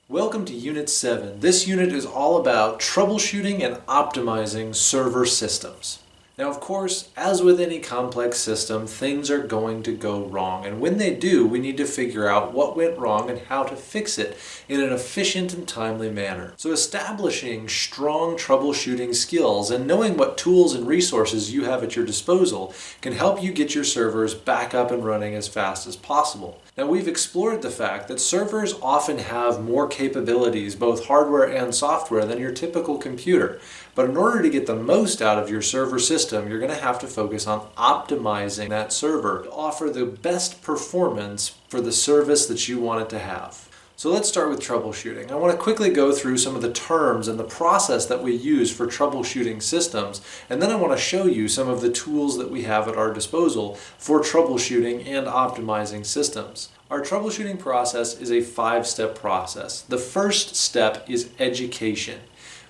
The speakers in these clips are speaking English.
Welcome to Unit 7. This unit is all about troubleshooting and optimizing server systems. Now, of course, as with any complex system, things are going to go wrong. And when they do, we need to figure out what went wrong and how to fix it in an efficient and timely manner. So establishing strong troubleshooting skills and knowing what tools and resources you have at your disposal can help you get your servers back up and running as fast as possible. Now, we've explored the fact that servers often have more capabilities, both hardware and software, than your typical computer. But in order to get the most out of your server system, you're going to have to focus on optimizing that server to offer the best performance for the service that you want it to have. So let's start with troubleshooting. I want to quickly go through some of the terms and the process that we use for troubleshooting systems, and then I want to show you some of the tools that we have at our disposal for troubleshooting and optimizing systems. Our troubleshooting process is a 5-step process. The first step is education.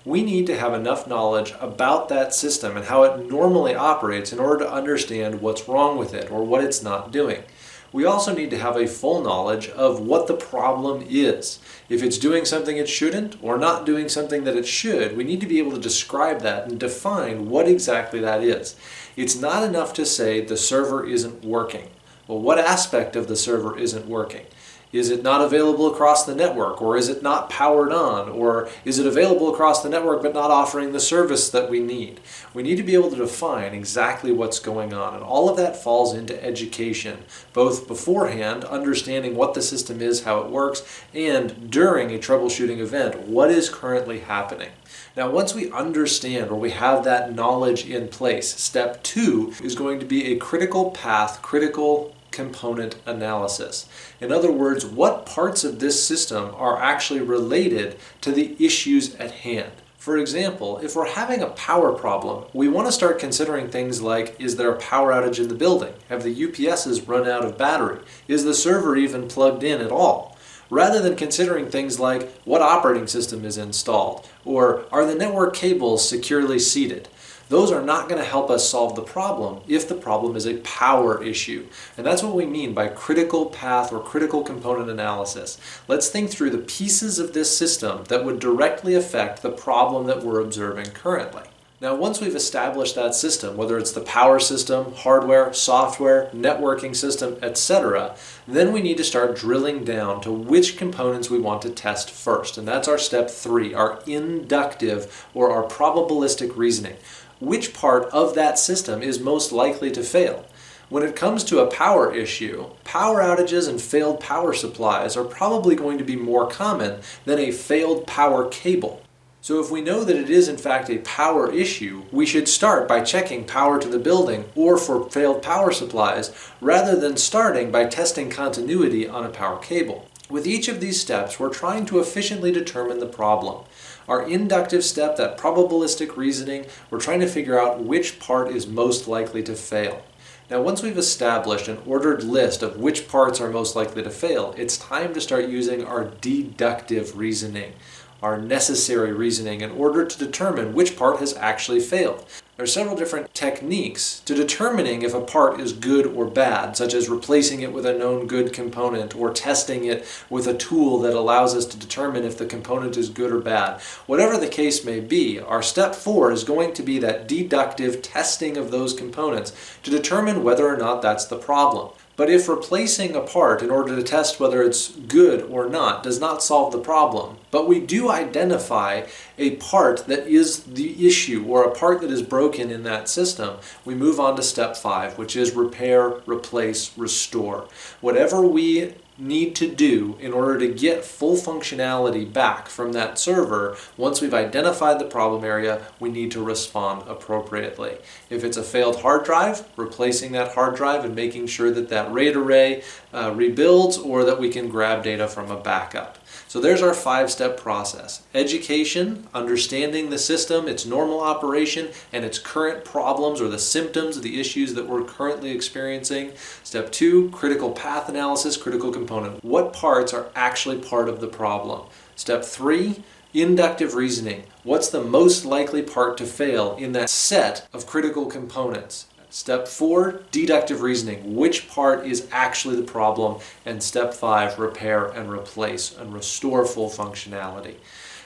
We need to have enough knowledge about that system and how it normally operates in order to understand what's wrong with it or what it's not doing. We also need to have a full knowledge of what the problem is. If it's doing something it shouldn't or not doing something that it should, we need to be able to describe that and define what exactly that is. It's not enough to say the server isn't working. Well, what aspect of the server isn't working? Is it not available across the network, or is it not powered on, or is it available across the network but not offering the service that we need? We need to be able to define exactly what's going on, and all of that falls into education, both beforehand, understanding what the system is, how it works, and during a troubleshooting event, what is currently happening. Now, once we understand or we have that knowledge in place, step 2 is going to be a critical path, critical component analysis. In other words, what parts of this system are actually related to the issues at hand? For example, if we're having a power problem, we want to start considering things like, is there a power outage in the building? Have the UPSs run out of battery? Is the server even plugged in at all? Rather than considering things like, what operating system is installed? Or are the network cables securely seated? Those are not going to help us solve the problem if the problem is a power issue. And that's what we mean by critical path or critical component analysis. Let's think through the pieces of this system that would directly affect the problem that we're observing currently. Now, once we've established that system, whether it's the power system, hardware, software, networking system, etc., then we need to start drilling down to which components we want to test first. And that's our step 3, our inductive or our probabilistic reasoning. Which part of that system is most likely to fail? When it comes to a power issue, power outages and failed power supplies are probably going to be more common than a failed power cable. So if we know that it is in fact a power issue, we should start by checking power to the building or for failed power supplies, rather than starting by testing continuity on a power cable. With each of these steps, we're trying to efficiently determine the problem. Our inductive step, that probabilistic reasoning, we're trying to figure out which part is most likely to fail. Now, once we've established an ordered list of which parts are most likely to fail, it's time to start using our deductive reasoning, our necessary reasoning, in order to determine which part has actually failed. There are several different techniques to determining if a part is good or bad, such as replacing it with a known good component or testing it with a tool that allows us to determine if the component is good or bad. Whatever the case may be, our step 4 is going to be that deductive testing of those components to determine whether or not that's the problem. But if replacing a part in order to test whether it's good or not does not solve the problem, but we do identify a part that is the issue or a part that is broken in that system, we move on to step 5, which is repair, replace, restore. Whatever we need to do in order to get full functionality back from that server, once we've identified the problem area, we need to respond appropriately. If it's a failed hard drive, replacing that hard drive and making sure that that RAID array rebuilds, or that we can grab data from a backup. So there's our 5-step process. Education, understanding the system, its normal operation, and its current problems or the symptoms of the issues that we're currently experiencing. Step 2, critical path analysis, critical component. What parts are actually part of the problem? Step 3, inductive reasoning. What's the most likely part to fail in that set of critical components? Step 4, deductive reasoning. Which part is actually the problem? And step 5, repair and replace and restore full functionality.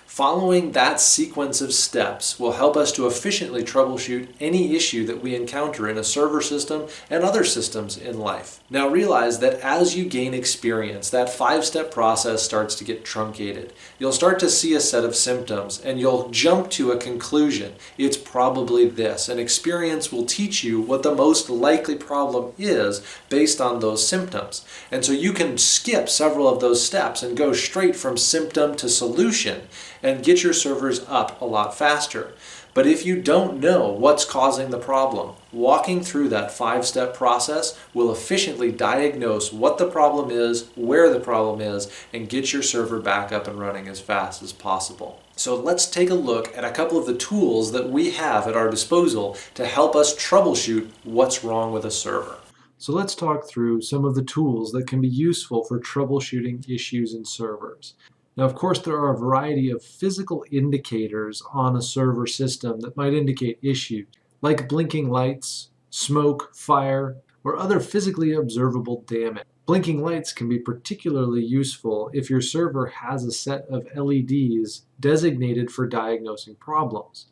Following that sequence of steps will help us to efficiently troubleshoot any issue that we encounter in a server system and other systems in life. Now realize that as you gain experience, that 5-step process starts to get truncated. You'll start to see a set of symptoms and you'll jump to a conclusion. It's probably this, and experience will teach you what the most likely problem is based on those symptoms. And so you can skip several of those steps and go straight from symptom to solution and get your servers up a lot faster. But if you don't know what's causing the problem, walking through that 5-step process will efficiently diagnose what the problem is, where the problem is, and get your server back up and running as fast as possible. So let's take a look at a couple of the tools that we have at our disposal to help us troubleshoot what's wrong with a server. So let's talk through some of the tools that can be useful for troubleshooting issues in servers. Now, of course, there are a variety of physical indicators on a server system that might indicate issues, like blinking lights, smoke, fire, or other physically observable damage. Blinking lights can be particularly useful if your server has a set of LEDs designated for diagnosing problems.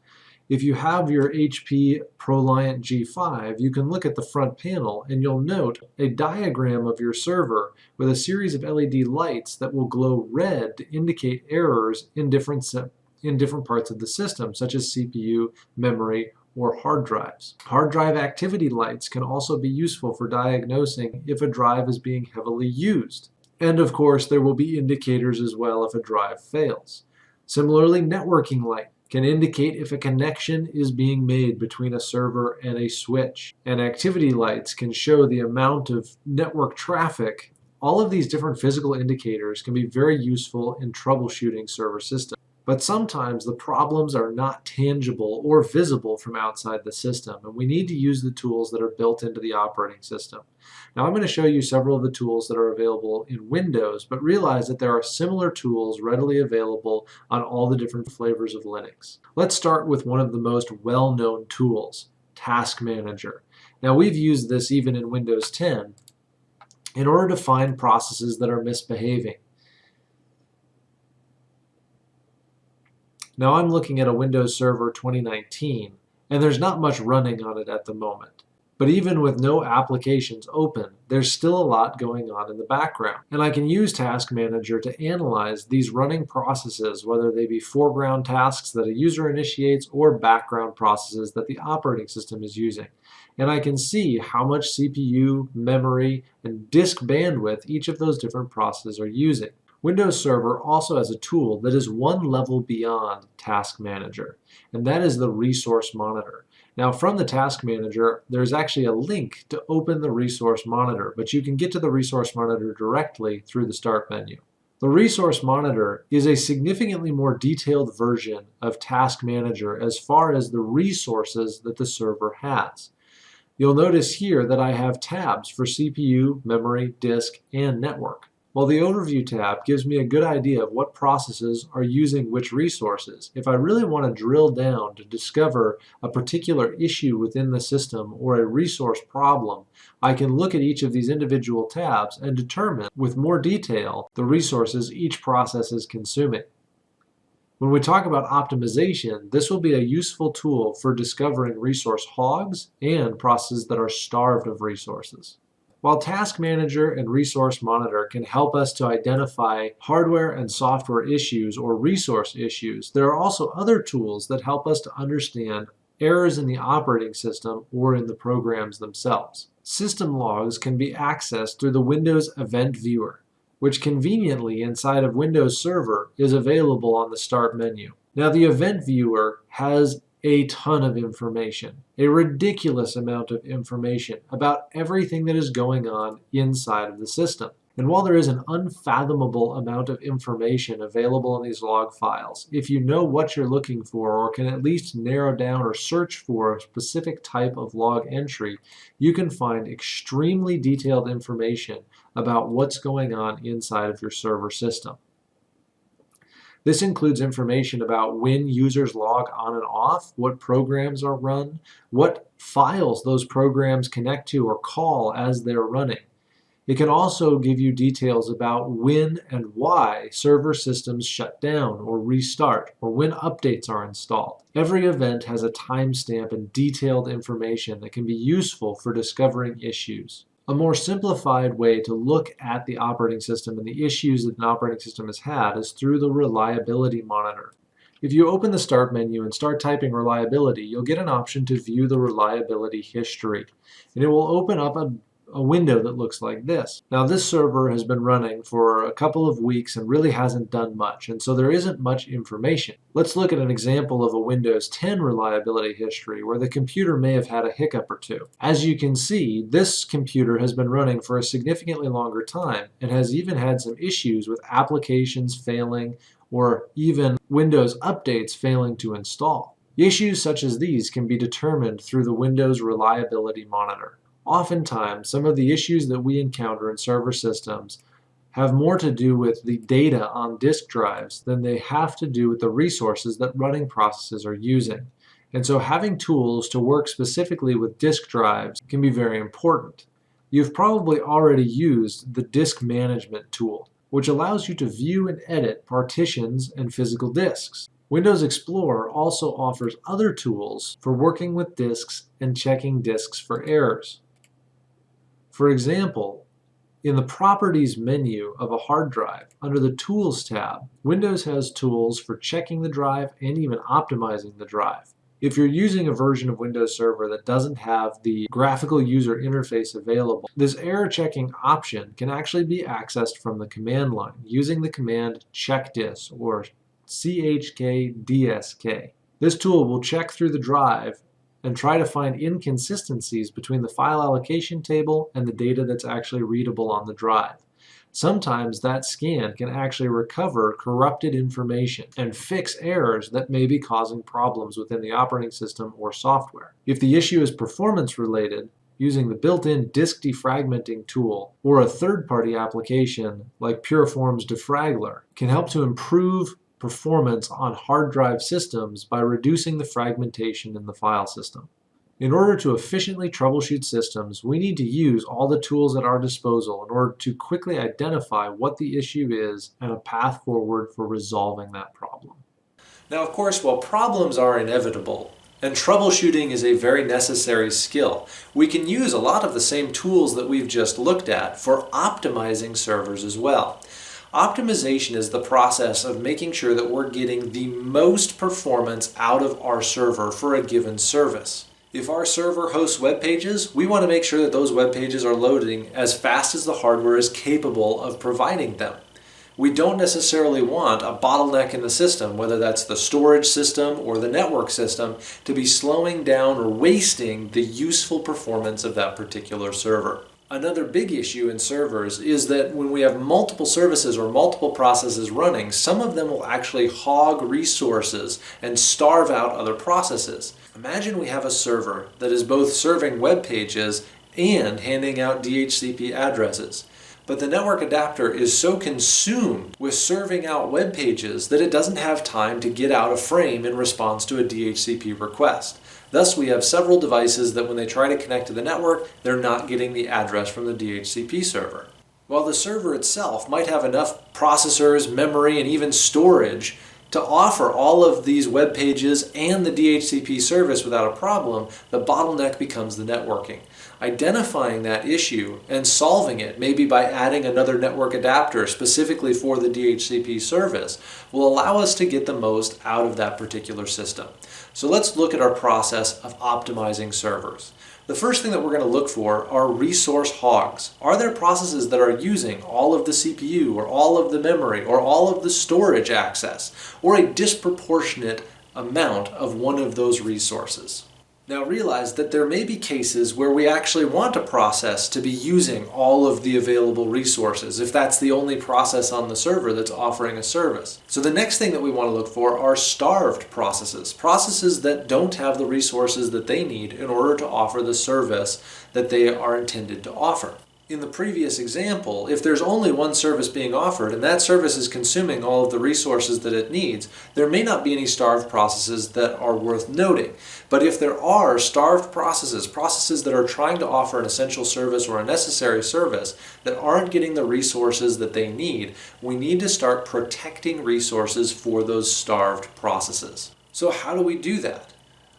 If you have your HP ProLiant G5, you can look at the front panel and you'll note a diagram of your server with a series of LED lights that will glow red to indicate errors in different parts of the system, such as CPU, memory, or hard drives. Hard drive activity lights can also be useful for diagnosing if a drive is being heavily used. And of course, there will be indicators as well if a drive fails. Similarly, networking light can indicate if a connection is being made between a server and a switch. And activity lights can show the amount of network traffic. All of these different physical indicators can be very useful in troubleshooting server systems. But sometimes the problems are not tangible or visible from outside the system, and we need to use the tools that are built into the operating system. Now I'm going to show you several of the tools that are available in Windows, but realize that there are similar tools readily available on all the different flavors of Linux. Let's start with one of the most well-known tools, Task Manager. Now we've used this even in Windows 10 in order to find processes that are misbehaving. Now I'm looking at a Windows Server 2019, and there's not much running on it at the moment. But even with no applications open, there's still a lot going on in the background. And I can use Task Manager to analyze these running processes, whether they be foreground tasks that a user initiates or background processes that the operating system is using. And I can see how much CPU, memory, and disk bandwidth each of those different processes are using. Windows Server also has a tool that is one level beyond Task Manager, and that is the Resource Monitor. Now from the Task Manager, there's actually a link to open the Resource Monitor, but you can get to the Resource Monitor directly through the Start menu. The Resource Monitor is a significantly more detailed version of Task Manager as far as the resources that the server has. You'll notice here that I have tabs for CPU, memory, disk, and network. While the Overview tab gives me a good idea of what processes are using which resources, if I really want to drill down to discover a particular issue within the system or a resource problem, I can look at each of these individual tabs and determine with more detail the resources each process is consuming. When we talk about optimization, this will be a useful tool for discovering resource hogs and processes that are starved of resources. While Task Manager and Resource Monitor can help us to identify hardware and software issues or resource issues, there are also other tools that help us to understand errors in the operating system or in the programs themselves. System logs can be accessed through the Windows Event Viewer, which conveniently inside of Windows Server is available on the Start menu. Now the Event Viewer has a ton of information, a ridiculous amount of information about everything that is going on inside of the system. And while there is an unfathomable amount of information available in these log files, if you know what you're looking for or can at least narrow down or search for a specific type of log entry, you can find extremely detailed information about what's going on inside of your server system. This includes information about when users log on and off, what programs are run, what files those programs connect to or call as they're running. It can also give you details about when and why server systems shut down or restart, or when updates are installed. Every event has a timestamp and detailed information that can be useful for discovering issues. A more simplified way to look at the operating system and the issues that an operating system has had is through the reliability monitor. If you open the Start menu and start typing reliability, you'll get an option to view the reliability history, and it will open up a window that looks like this. Now, this server has been running for a couple of weeks and really hasn't done much, and so there isn't much information. Let's look at an example of a Windows 10 reliability history where the computer may have had a hiccup or two. As you can see, this computer has been running for a significantly longer time and has even had some issues with applications failing or even Windows updates failing to install. Issues such as these can be determined through the Windows Reliability Monitor. Oftentimes, some of the issues that we encounter in server systems have more to do with the data on disk drives than they have to do with the resources that running processes are using. And so having tools to work specifically with disk drives can be very important. You've probably already used the disk management tool, which allows you to view and edit partitions and physical disks. Windows Explorer also offers other tools for working with disks and checking disks for errors. For example, in the Properties menu of a hard drive, under the Tools tab, Windows has tools for checking the drive and even optimizing the drive. If you're using a version of Windows Server that doesn't have the graphical user interface available, this error checking option can actually be accessed from the command line using the command checkdis or chkdsk. This tool will check through the drive and try to find inconsistencies between the file allocation table and the data that's actually readable on the drive. Sometimes that scan can actually recover corrupted information and fix errors that may be causing problems within the operating system or software. If the issue is performance related, using the built-in disk defragmenting tool or a third-party application like Pureform's Defragler can help to improve performance on hard drive systems by reducing the fragmentation in the file system. In order to efficiently troubleshoot systems, we need to use all the tools at our disposal in order to quickly identify what the issue is and a path forward for resolving that problem. Now, of course, while problems are inevitable, and troubleshooting is a very necessary skill, we can use a lot of the same tools that we've just looked at for optimizing servers as well. Optimization is the process of making sure that we're getting the most performance out of our server for a given service. If our server hosts web pages, we want to make sure that those web pages are loading as fast as the hardware is capable of providing them. We don't necessarily want a bottleneck in the system, whether that's the storage system or the network system, to be slowing down or wasting the useful performance of that particular server. Another big issue in servers is that when we have multiple services or multiple processes running, some of them will actually hog resources and starve out other processes. Imagine we have a server that is both serving web pages and handing out DHCP addresses. But the network adapter is so consumed with serving out web pages that it doesn't have time to get out of frame in response to a DHCP request. Thus, we have several devices that when they try to connect to the network, they're not getting the address from the DHCP server. While the server itself might have enough processors, memory, and even storage to offer all of these web pages and the DHCP service without a problem, the bottleneck becomes the networking. Identifying that issue and solving it, maybe by adding another network adapter specifically for the DHCP service, will allow us to get the most out of that particular system. So let's look at our process of optimizing servers. The first thing that we're going to look for are resource hogs. Are there processes that are using all of the CPU or all of the memory or all of the storage access or a disproportionate amount of one of those resources? Now realize that there may be cases where we actually want a process to be using all of the available resources if that's the only process on the server that's offering a service. So the next thing that we want to look for are starved processes, processes that don't have the resources that they need in order to offer the service that they are intended to offer. In the previous example, if there's only one service being offered and that service is consuming all of the resources that it needs, there may not be any starved processes that are worth noting. But if there are starved processes, processes that are trying to offer an essential service or a necessary service that aren't getting the resources that they need, we need to start protecting resources for those starved processes. So how do we do that?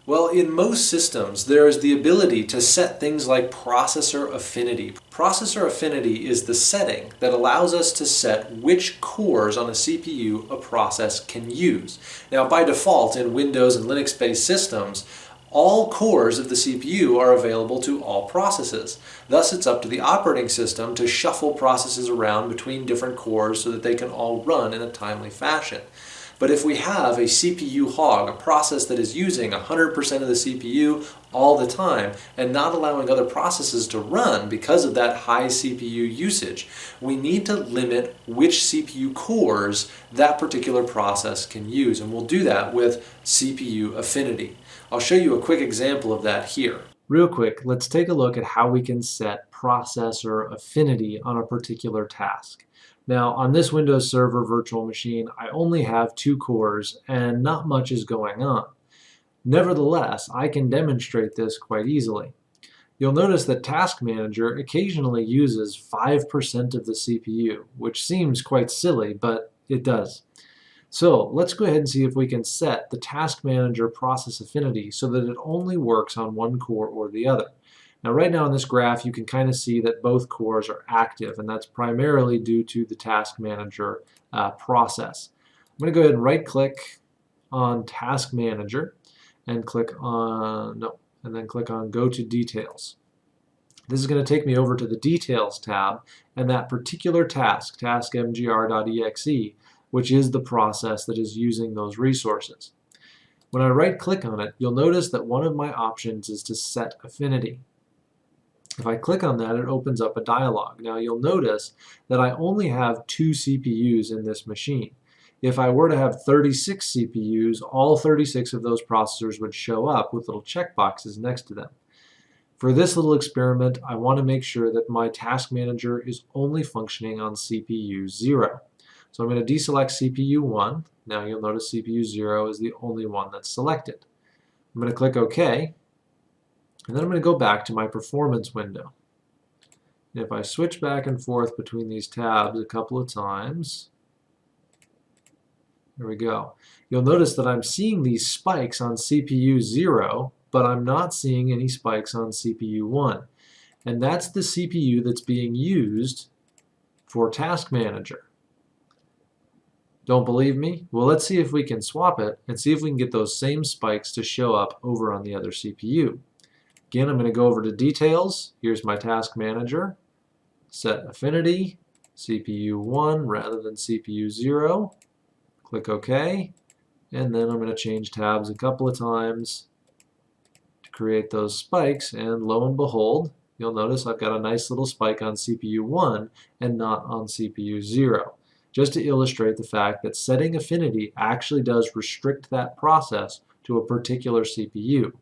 Well, in most systems, there is the ability to set things like processor affinity. Processor affinity is the setting that allows us to set which cores on a CPU a process can use. Now, by default, in Windows and Linux-based systems, all cores of the CPU are available to all processes. Thus, it's up to the operating system to shuffle processes around between different cores so that they can all run in a timely fashion. But if we have a CPU hog, a process that is using 100% of the CPU all the time and not allowing other processes to run because of that high CPU usage, we need to limit which CPU cores that particular process can use. And we'll do that with CPU affinity. I'll show you a quick example of that here. Real quick, let's take a look at how we can set processor affinity on a particular task. Now, on this Windows Server virtual machine, I only have 2 cores and not much is going on. Nevertheless, I can demonstrate this quite easily. You'll notice that Task Manager occasionally uses 5% of the CPU, which seems quite silly, but it does. So let's go ahead and see if we can set the Task Manager process affinity so that it only works on one core or the other. Now right now in this graph you can kind of see that both cores are active, and that's primarily due to the Task Manager process. I'm going to go ahead and right click on Task Manager and click on Go to Details. This is going to take me over to the Details tab and that particular task, taskmgr.exe, which is the process that is using those resources. When I right click on it, you'll notice that one of my options is to set affinity. If I click on that, it opens up a dialog. Now you'll notice that I only have 2 CPUs in this machine. If I were to have 36 CPUs, all 36 of those processors would show up with little checkboxes next to them. For this little experiment, I want to make sure that my Task Manager is only functioning on CPU 0. So I'm going to deselect CPU 1. Now you'll notice CPU 0 is the only one that's selected. I'm going to click OK. And then I'm going to go back to my performance window. And if I switch back and forth between these tabs a couple of times, there we go. You'll notice that I'm seeing these spikes on CPU 0, but I'm not seeing any spikes on CPU 1. And that's the CPU that's being used for Task Manager. Don't believe me? Well, let's see if we can swap it and see if we can get those same spikes to show up over on the other CPU. Again, I'm going to go over to Details. Here's my Task Manager. Set Affinity, CPU 1 rather than CPU 0. Click OK. And then I'm going to change tabs a couple of times to create those spikes. And lo and behold, you'll notice I've got a nice little spike on CPU 1 and not on CPU 0. Just to illustrate the fact that setting affinity actually does restrict that process to a particular CPU.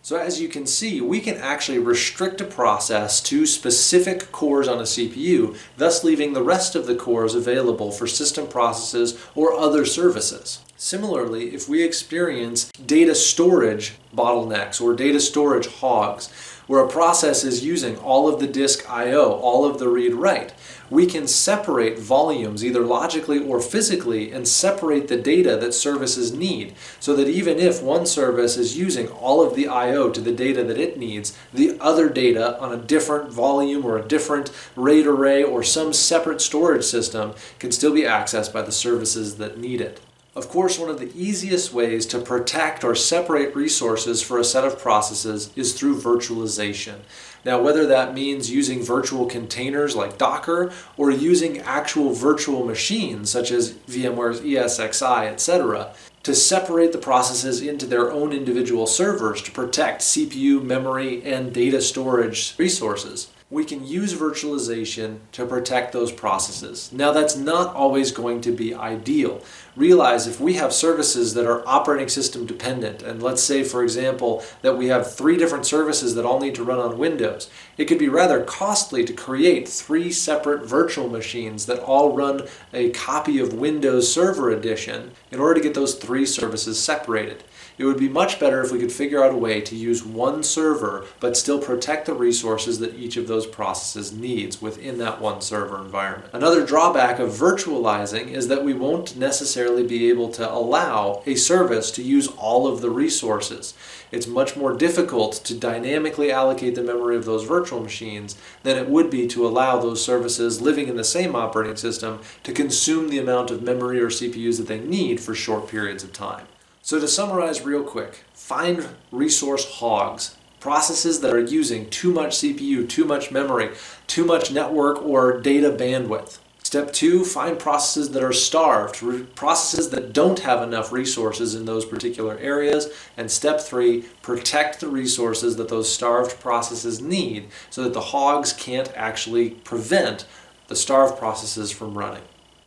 So as you can see, we can actually restrict a process to specific cores on a CPU, thus leaving the rest of the cores available for system processes or other services. Similarly, if we experience data storage bottlenecks or data storage hogs, where a process is using all of the disk I/O, all of the read-write, we can separate volumes either logically or physically and separate the data that services need, so that even if one service is using all of the I/O to the data that it needs, the other data on a different volume or a different RAID array or some separate storage system can still be accessed by the services that need it. Of course, one of the easiest ways to protect or separate resources for a set of processes is through virtualization. Now, whether that means using virtual containers like Docker or using actual virtual machines such as VMware's ESXi, etc., to separate the processes into their own individual servers to protect CPU, memory, and data storage resources. we can use virtualization to protect those processes. Now, that's not always going to be ideal. Realize if we have services that are operating system dependent, and let's say, for example, that we have 3 different services that all need to run on Windows, it could be rather costly to create 3 separate virtual machines that all run a copy of Windows Server Edition in order to get those 3 services separated. It would be much better if we could figure out a way to use one server but still protect the resources that each of those processes needs within that one server environment. Another drawback of virtualizing is that we won't necessarily be able to allow a service to use all of the resources. It's much more difficult to dynamically allocate the memory of those virtual machines than it would be to allow those services living in the same operating system to consume the amount of memory or CPUs that they need for short periods of time. So to summarize real quick, find resource hogs, processes that are using too much CPU, too much memory, too much network or data bandwidth. Step 2, find processes that are starved, processes that don't have enough resources in those particular areas. And step 3, protect the resources that those starved processes need so that the hogs can't actually prevent the starved processes from running.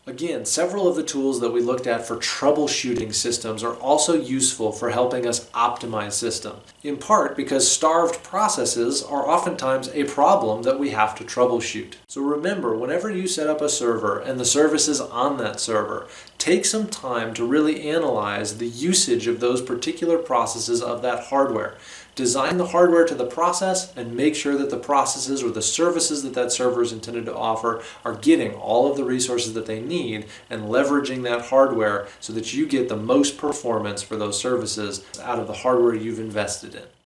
Again, several of the tools that we looked at for troubleshooting systems are also useful for helping us optimize systems, in part because starved processes are oftentimes a problem that we have to troubleshoot. So remember, whenever you set up a server and the services on that server, take some time to really analyze the usage of those particular processes of that hardware. Design the hardware to the process and make sure that the processes or the services that that server is intended to offer are getting all of the resources that they need and leveraging that hardware so that you get the most performance for those services out of the hardware you've invested in.